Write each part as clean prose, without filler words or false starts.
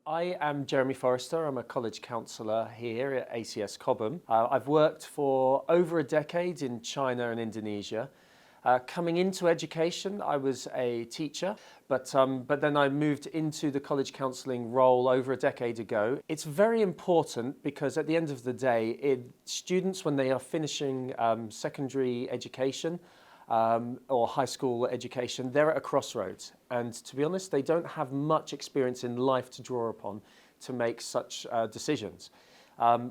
I am Jeremy Forrester. I'm a college counsellor here at ACS Cobham. I've worked for over a decade in China and Indonesia. Coming into education, I was a teacher, but then I moved into the college counselling role over a decade ago. It's very important because at the end of the day, students, when they are finishing secondary education, or high school education, they're at a crossroads. And to be honest, they don't have much experience in life to draw upon to make such decisions.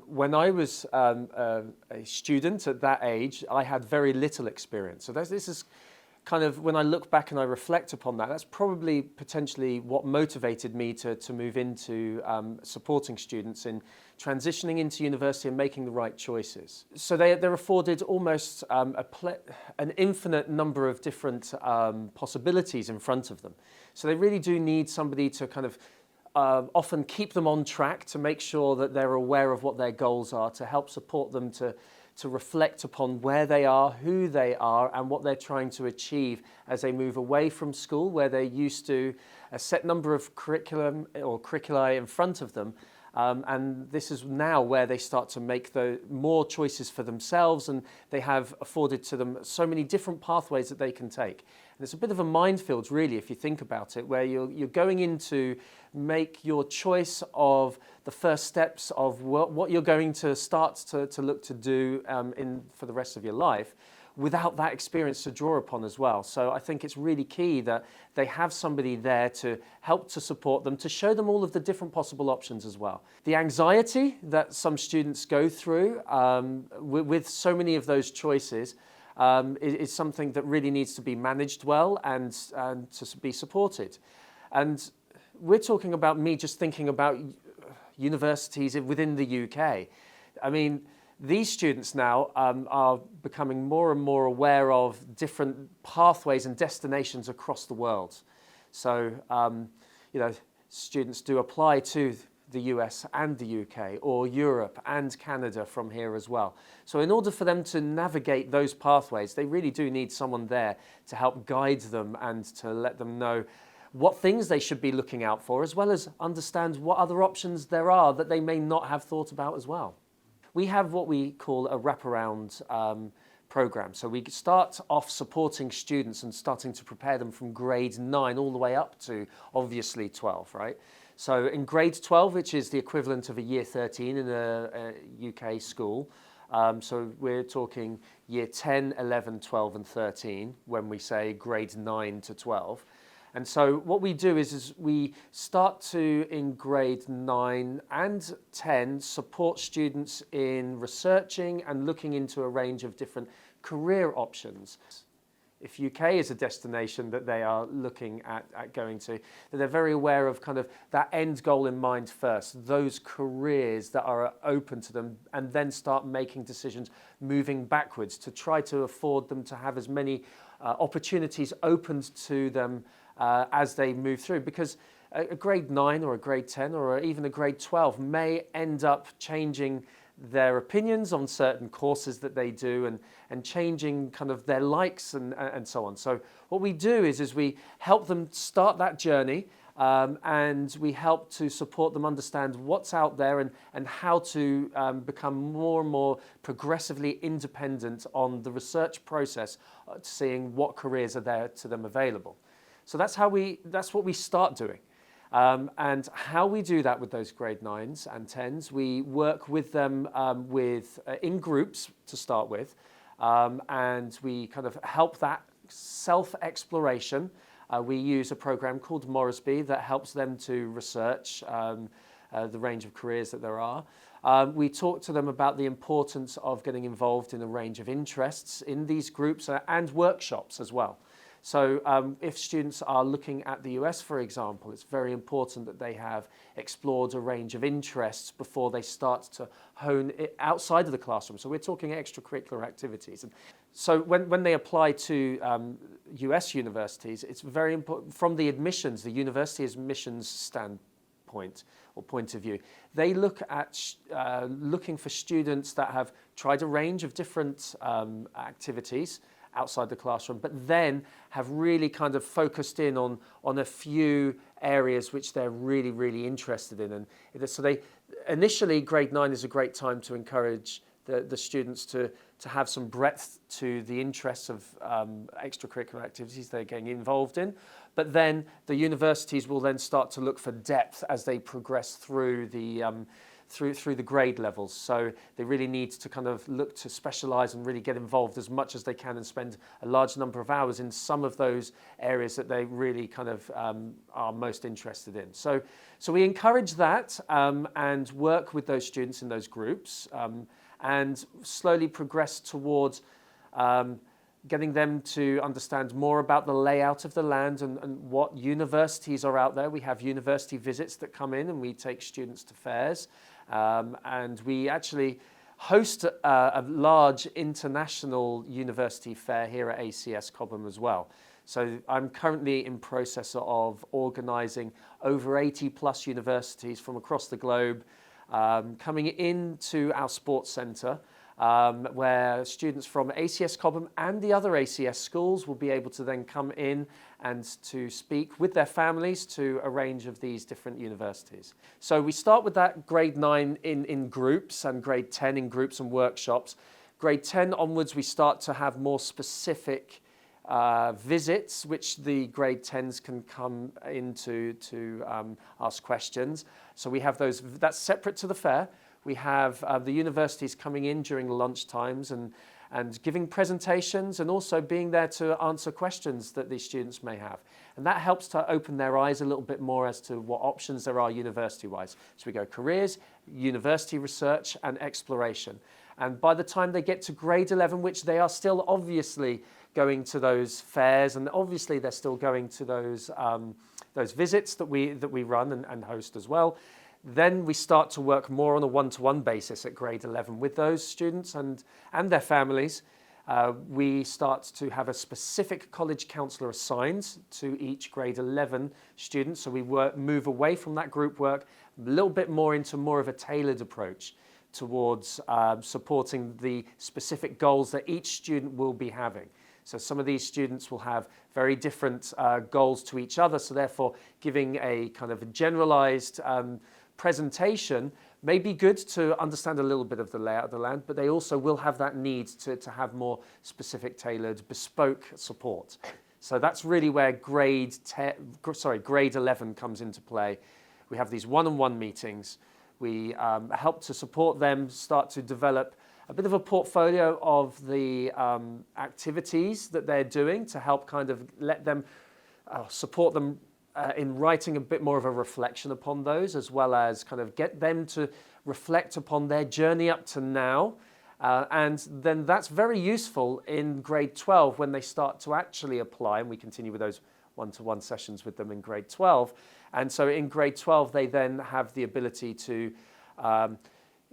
When I was a student at that age, I had very little experience. So this is kind of, when I look back and I reflect upon that, that's probably potentially what motivated me to move into supporting students in transitioning into university and making the right choices. So they're afforded almost an infinite number of different possibilities in front of them. So they really do need somebody to kind of often keep them on track, to make sure that they're aware of what their goals are, to help support them to reflect upon where they are, who they are, and what they're trying to achieve as they move away from school, where they're used to a set number of curriculum or curricula in front of them. And this is now where they start to make more choices for themselves, and they have afforded to them so many different pathways that they can take. And it's a bit of a minefield, really, if you think about it, where you're going in to make your choice of the first steps of what you're going to start to look to do for the rest of your life, without that experience to draw upon as well. So I think it's really key that they have somebody there to help to support them, to show them all of the different possible options as well. The anxiety that some students go through with so many of those choices is something that really needs to be managed well and to be supported. And we're talking about me just thinking about universities within the UK. I mean, these students now are becoming more and more aware of different pathways and destinations across the world. So, students do apply to the US and the UK, or Europe and Canada from here as well. So in order for them to navigate those pathways, they really do need someone there to help guide them and to let them know what things they should be looking out for, as well as understand what other options there are that they may not have thought about as well. We have what we call a wraparound program. So we start off supporting students and starting to prepare them from grade 9 all the way up to obviously 12, right? So in grade 12, which is the equivalent of a year 13 in a UK school, so we're talking year 10, 11, 12 and 13 when we say grade 9 to 12. And so what we do is we start to, in grade 9 and 10, support students in researching and looking into a range of different career options. If UK is a destination that they are looking at going to, that they're very aware of kind of that end goal in mind first, those careers that are open to them, and then start making decisions moving backwards to try to afford them to have as many opportunities opened to them as they move through, because a grade 9 or a grade 10 or even a grade 12 may end up changing their opinions on certain courses that they do and changing kind of their likes and so on. So what we do is we help them start that journey, and we help to support them understand what's out there and how to become more and more progressively independent on the research process, seeing what careers are there to them available. So that's what we start doing. And how we do that with those grade 9s and 10s, we work with them in groups to start with, and we kind of help that self-exploration. We use a program called Moresby that helps them to research the range of careers that there are. We talk to them about the importance of getting involved in a range of interests in these groups and workshops as well. So if students are looking at the US, for example, it's very important that they have explored a range of interests before they start to hone it outside of the classroom. So we're talking extracurricular activities. And so when they apply to US universities, it's very important from the admissions, the university admissions standpoint or point of view. They look at looking for students that have tried a range of different activities outside the classroom, but then have really kind of focused in on a few areas which they're really, really interested in. And so initially, grade 9 is a great time to encourage the students to have some breadth to the interests of extracurricular activities they're getting involved in. But then the universities will then start to look for depth as they progress through the through the grade levels. So they really need to kind of look to specialise and really get involved as much as they can and spend a large number of hours in some of those areas that they really kind of are most interested in. So we encourage that and work with those students in those groups and slowly progress towards getting them to understand more about the layout of the land and what universities are out there. We have university visits that come in and we take students to fairs. And we actually host a large international university fair here at ACS Cobham as well. So I'm currently in process of organising over 80 plus universities from across the globe coming into our sports centre, where students from ACS Cobham and the other ACS schools will be able to then come in and to speak with their families to a range of these different universities. So we start with that grade 9 in groups and grade 10 in groups and workshops. Grade 10 onwards we start to have more specific visits which the grade 10s can come into to ask questions. So we have those, that's separate to the fair. We have the universities coming in during lunch times and giving presentations and also being there to answer questions that these students may have. And that helps to open their eyes a little bit more as to what options there are university-wise. So we go careers, university research and exploration. And by the time they get to grade 11, which they are still obviously going to those fairs and obviously they're still going to those visits that we run and host as well, then we start to work more on a one-to-one basis at grade 11 with those students and their families. We start to have a specific college counsellor assigned to each grade 11 student. So we move away from that group work a little bit more into more of a tailored approach towards supporting the specific goals that each student will be having. So some of these students will have very different goals to each other. So therefore giving a kind of a generalised presentation may be good to understand a little bit of the layout of the land, but they also will have that need to have more specific, tailored, bespoke support. So that's really where grade 11 comes into play. We have these one-on-one meetings. We help to support them start to develop a bit of a portfolio of the activities that they're doing to help kind of let them support them in writing a bit more of a reflection upon those, as well as kind of get them to reflect upon their journey up to now. And then that's very useful in grade 12 when they start to actually apply, and we continue with those one-to-one sessions with them in grade 12. And so in grade 12, they then have the ability to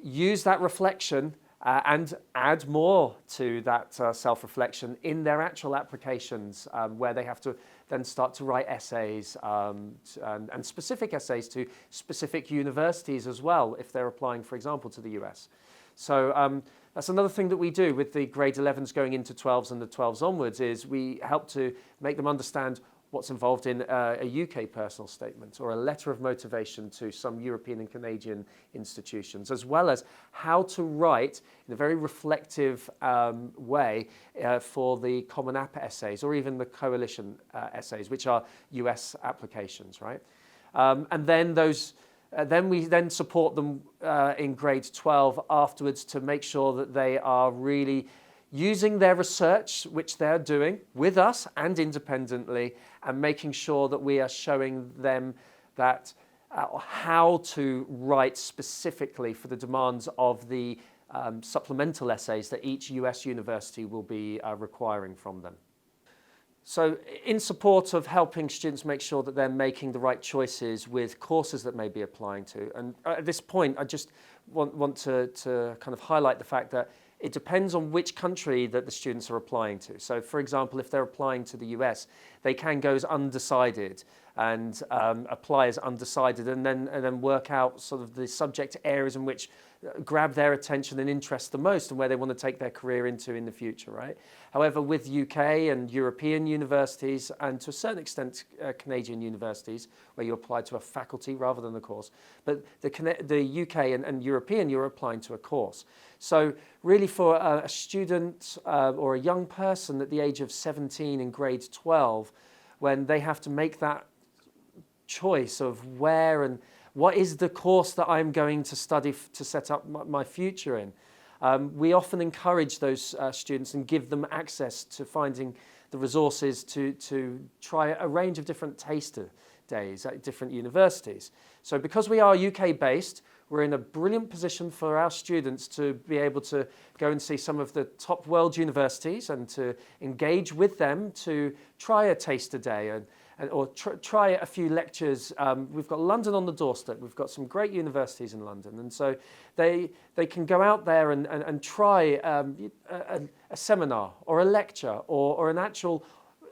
use that reflection and add more to that self-reflection in their actual applications, where they have to then start to write essays and specific essays to specific universities as well, if they're applying, for example, to the US. So that's another thing that we do with the grade 11s going into 12s and the 12s onwards, is we help to make them understand what's involved in a UK personal statement or a letter of motivation to some European and Canadian institutions, as well as how to write in a very reflective way for the Common App essays or even the Coalition essays, which are US applications, right? And then we then support them in grade 12 afterwards to make sure that they are really using their research, which they're doing with us and independently, and making sure that we are showing them that how to write specifically for the demands of the supplemental essays that each US university will be requiring from them. So in support of helping students make sure that they're making the right choices with courses that may be applying to, and at this point I just want to kind of highlight the fact that it depends on which country that the students are applying to. So for example, if they're applying to the US, they can go as undecided and apply as undecided, and then work out sort of the subject areas in which grab their attention and interest the most and where they want to take their career into in the future, right? However, with UK and European universities, and to a certain extent Canadian universities, where you apply to a faculty rather than a course, but the UK and European, you're applying to a course. So really for a student or a young person at the age of 17 in grade 12, when they have to make that choice of where and what is the course that I'm going to study to set up my future in, we often encourage those students and give them access to finding the resources to try a range of different taster days at different universities. So because we are UK based, we're in a brilliant position for our students to be able to go and see some of the top world universities and to engage with them to try a taster day or try a few lectures. We've got London on the doorstep. We've got some great universities in London. And so they can go out there and try a seminar or a lecture or an actual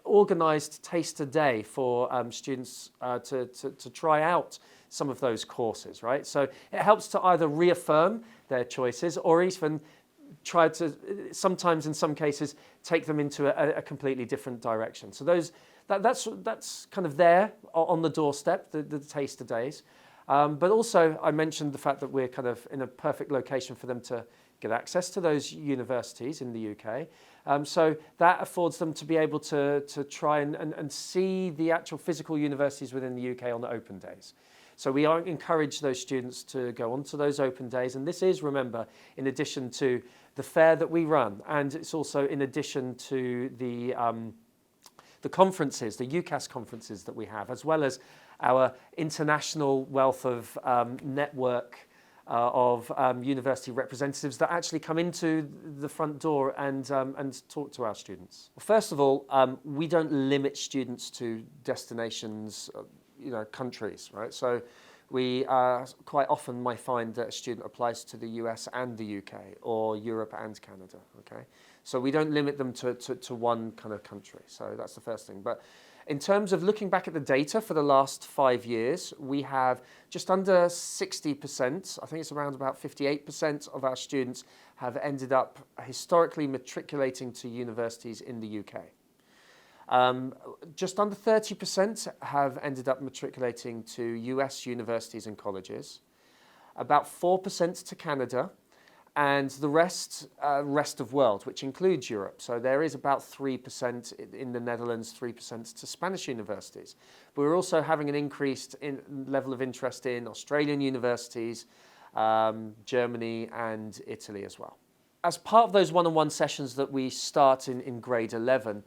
organised taster day for students to try out some of those courses, right? So it helps to either reaffirm their choices or even try to, sometimes in some cases, take them into a completely different direction. So that's kind of there on the doorstep, the taster days. But also I mentioned the fact that we're kind of in a perfect location for them to get access to those universities in the UK. So that affords them to be able to try and see the actual physical universities within the UK on the open days. So we encourage those students to go onto those open days. And this is, remember, in addition to the fair that we run. And it's also in addition to the conferences, the UCAS conferences that we have, as well as our international wealth of network of university representatives that actually come into the front door and talk to our students. Well, first of all, we don't limit students to destinations, countries, right? So we quite often might find that a student applies to the US and the UK or Europe and Canada, okay? So we don't limit them to one kind of country. So that's the first thing. But in terms of looking back at the data for the last 5 years, we have just under 60%, I think it's around about 58% of our students have ended up historically matriculating to universities in the UK. Just under 30% have ended up matriculating to US universities and colleges, about 4% to Canada, and the rest of world, which includes Europe. So there is about 3% in the Netherlands, 3% to Spanish universities. But we're also having an increased level of interest in Australian universities, Germany and Italy as well. As part of those one-on-one sessions that we start in grade 11,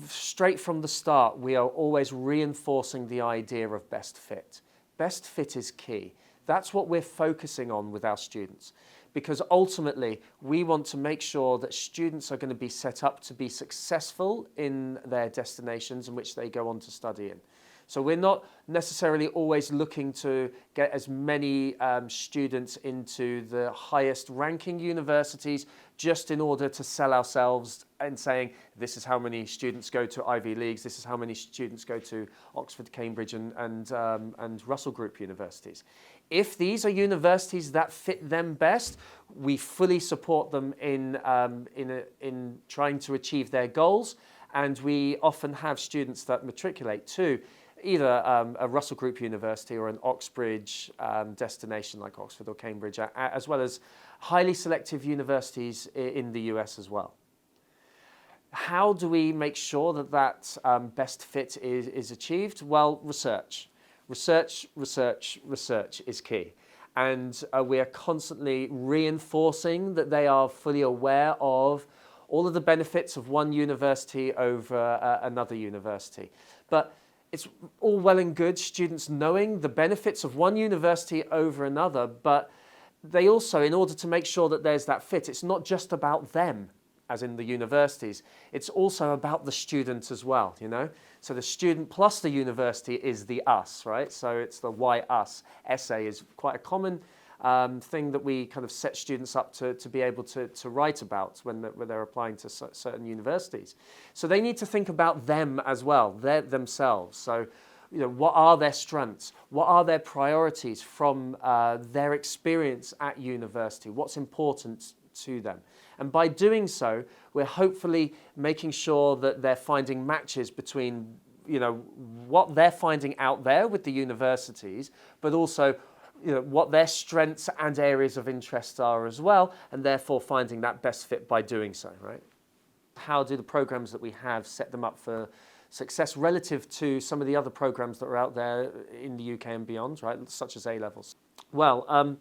straight from the start, we are always reinforcing the idea of best fit. Best fit is key. That's what we're focusing on with our students, because ultimately we want to make sure that students are going to be set up to be successful in their destinations in which they go on to study in. So we're not necessarily always looking to get as many students into the highest ranking universities just in order to sell ourselves and saying this is how many students go to Ivy Leagues, this is how many students go to Oxford, Cambridge and Russell Group universities. If these are universities that fit them best, we fully support them in trying to achieve their goals, and we often have students that matriculate to either a Russell Group university or an Oxbridge destination like Oxford or Cambridge, as well as highly selective universities in the US as well. How do we make sure that that best fit is achieved? Well, research. Research is key. And we are constantly reinforcing that they are fully aware of all of the benefits of one university over another university. But it's all well and good students knowing the benefits of one university over another, but they also, in order to make sure that there's that fit, it's not just about them, as in the universities, it's also about the student as well, So the student plus the university is the us, right? So it's the why us essay is quite a common thing that we kind of set students up to be able to write about when they're applying to certain universities. So they need to think about them as well, themselves. So what are their strengths? What are their priorities from their experience at university? What's important to them? And by doing so, we're hopefully making sure that they're finding matches between, what they're finding out there with the universities, but also, what their strengths and areas of interest are as well, and therefore finding that best fit by doing so, right? How do the programs that we have set them up for success relative to some of the other programs that are out there in the UK and beyond, right, such as A-levels? Well,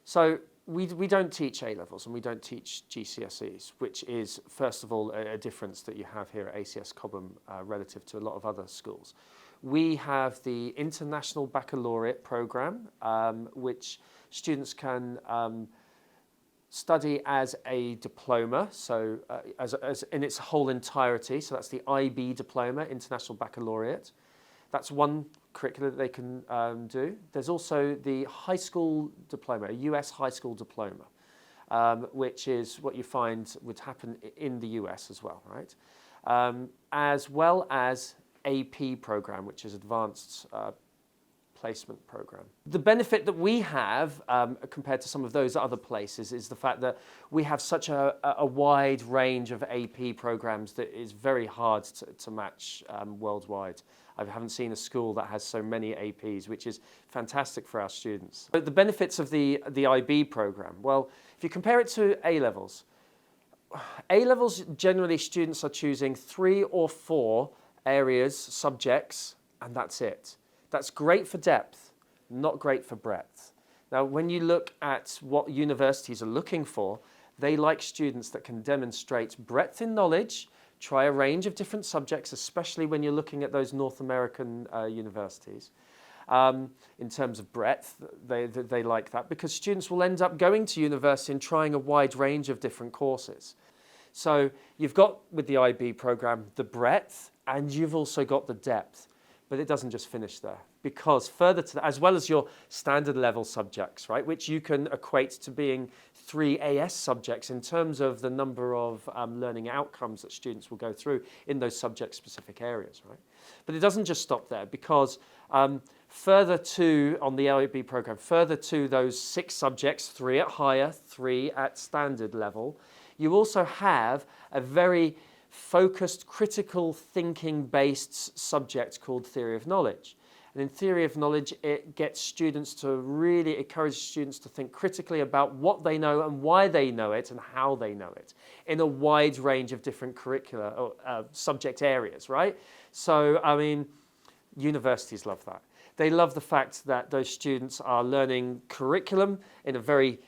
so we don't teach A-levels and we don't teach GCSEs, which is, first of all, a difference that you have here at ACS Cobham relative to a lot of other schools. We have the International Baccalaureate programme, which students can study as a diploma, so as in its whole entirety. So that's the IB diploma, International Baccalaureate. That's one curriculum that they can do. There's also the high school diploma, a US high school diploma, which is what you find would happen in the US as well, right? As well as AP program, which is Advanced Placement program. The benefit that we have compared to some of those other places is the fact that we have such a wide range of AP programs that is very hard to match worldwide. I haven't seen a school that has so many APs, which is fantastic for our students. But the benefits of the IB program, well, if you compare it to A-levels, A-levels generally students are choosing 3 or 4 areas, subjects, and that's it. That's great for depth, not great for breadth. Now, when you look at what universities are looking for, they like students that can demonstrate breadth in knowledge, try a range of different subjects, especially when you're looking at those North American universities. In terms of breadth, they like that because students will end up going to university and trying a wide range of different courses. So you've got, with the IB program, the breadth, and you've also got the depth. But it doesn't just finish there, because further to that, as well as your standard level subjects, right, which you can equate to being 3 AS subjects in terms of the number of learning outcomes that students will go through in those subject-specific areas, right? But it doesn't just stop there, because further to, on the IB program, further to those 6 subjects, 3 at higher, 3 at standard level, you also have a very focused, critical thinking-based subject called Theory of Knowledge. And in Theory of Knowledge, it gets students to really encourage students to think critically about what they know and why they know it and how they know it in a wide range of different curricula or subject areas, right? So, I mean, universities love that. They love the fact that those students are learning curriculum in a very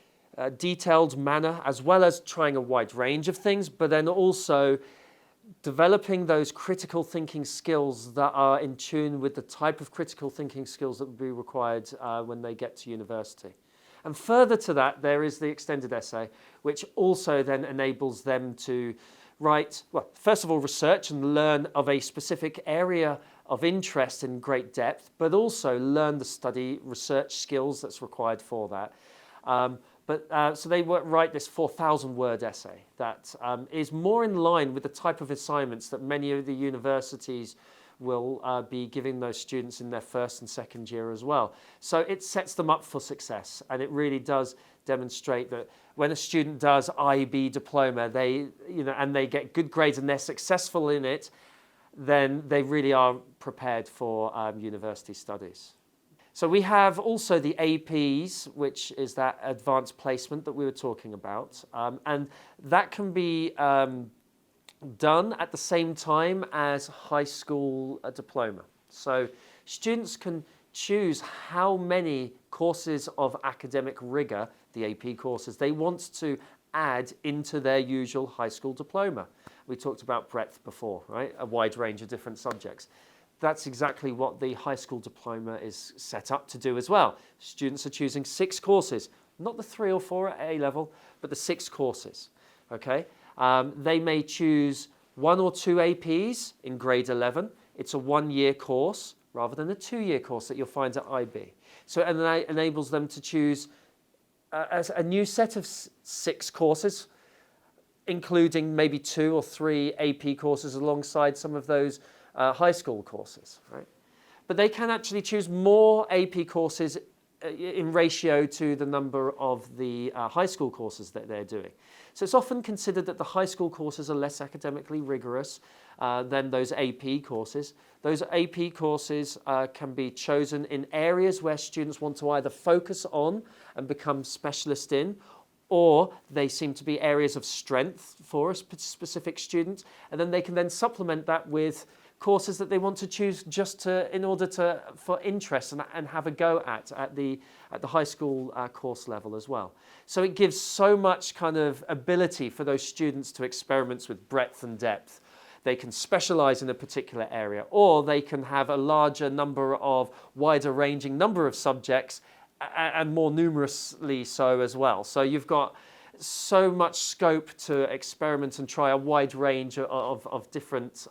detailed manner, as well as trying a wide range of things, but then also developing those critical thinking skills that are in tune with the type of critical thinking skills that will be required when they get to university. And further to that, there is the extended essay, which also then enables them to write, well, first of all, research and learn of a specific area of interest in great depth, but also learn the study research skills that's required for that. So they write this 4,000-word essay that is more in line with the type of assignments that many of the universities will be giving those students in their first and second year as well. So it sets them up for success, and it really does demonstrate that when a student does IB diploma, and they get good grades and they're successful in it, then they really are prepared for university studies. So we have also the APs, which is that advanced placement that we were talking about. And that can be done at the same time as high school diploma. So students can choose how many courses of academic rigor, the AP courses, they want to add into their usual high school diploma. We talked about breadth before, right? A wide range of different subjects. That's exactly what the high school diploma is set up to do as well. Students are choosing 6 courses, not the 3 or 4 at A level, but the 6 courses, okay? They may choose 1 or 2 APs in grade 11. It's a 1-year course rather than a 2-year course that you'll find at IB. So it enables them to choose a new set of 6 courses, including maybe 2 or 3 AP courses alongside some of those high school courses, right? but they can actually choose more AP courses in ratio to the number of the high school courses that they're doing. So it's often considered that the high school courses are less academically rigorous than those AP courses. Those AP courses can be chosen in areas where students want to either focus on and become specialist in, or they seem to be areas of strength for a specific student, and then they can then supplement that with courses that they want to choose just in order for interest and have a go at the high school course level as well. So it gives so much kind of ability for those students to experiment with breadth and depth. They can specialize in a particular area, or they can have a larger number of wider ranging number of subjects and more numerously so as well. So you've got so much scope to experiment and try a wide range of different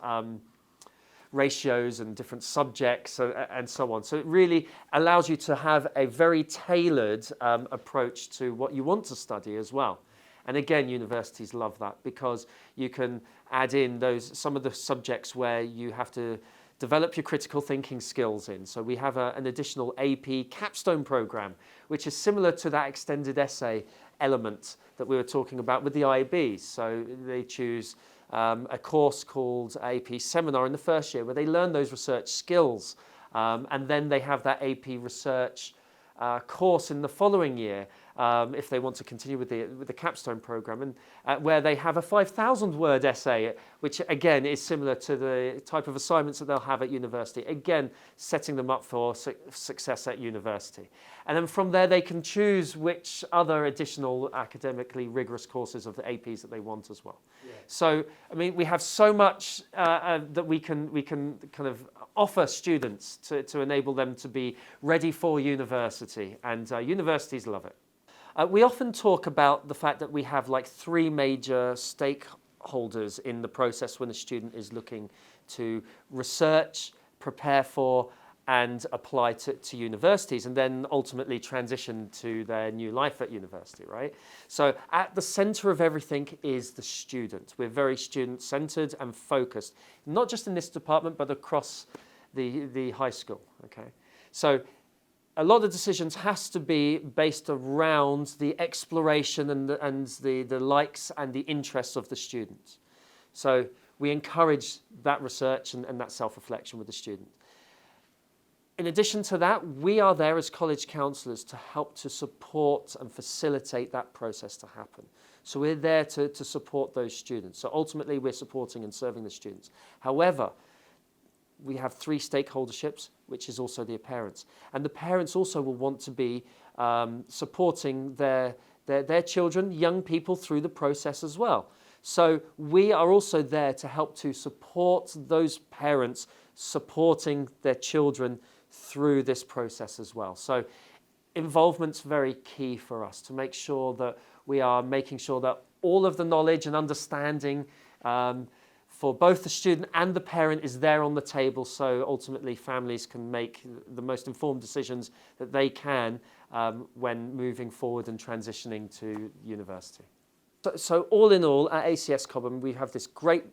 ratios and different subjects and so on. So it really allows you to have a very tailored approach to what you want to study as well. And again, universities love that because you can add in some of the subjects where you have to develop your critical thinking skills in. So we have an additional AP capstone program, which is similar to that extended essay element that we were talking about with the IBs. So they choose a course called AP Seminar in the first year where they learn those research skills, and then they have that AP Research course in the following year if they want to continue with the capstone program, and where they have a 5,000 word essay, which again is similar to the type of assignments that they'll have at university, again setting them up for success at university. And then from there they can choose which other additional academically rigorous courses of the APs that they want as well. Yeah. So I mean, we have so much that we can kind of offer students to enable them to be ready for university, and universities love it. We often talk about the fact that we have like 3 major stakeholders in the process when a student is looking to research, prepare for, and apply to universities, and then ultimately transition to their new life at university, right? So at the center of everything is the student. We're very student-centered and focused, not just in this department, but across the high school, okay? So a lot of decisions has to be based around the exploration and the likes and the interests of the student. So we encourage that research and that self-reflection with the student. In addition to that, we are there as college counsellors to help to support and facilitate that process to happen. So we're there to support those students. So ultimately, we're supporting and serving the students. However, we have 3 stakeholderships, which is also the parents. And the parents also will want to be supporting their children, young people, through the process as well. So we are also there to help to support those parents supporting their children through this process as well. So involvement's very key for us to make sure that we are making sure that all of the knowledge and understanding for both the student and the parent is there on the table, so ultimately families can make the most informed decisions that they can when moving forward and transitioning to university. So all in all, at ACS Cobham, we have this great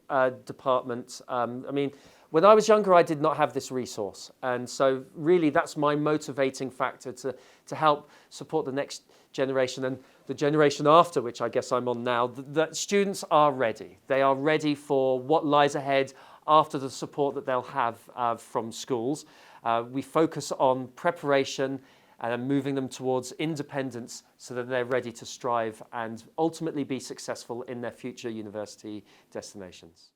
department. I mean, when I was younger, I did not have this resource. And so really that's my motivating factor to help support the next generation and the generation after, which I guess I'm on now, that students are ready. They are ready for what lies ahead after the support that they'll have from schools. We focus on preparation and moving them towards independence so that they're ready to strive and ultimately be successful in their future university destinations.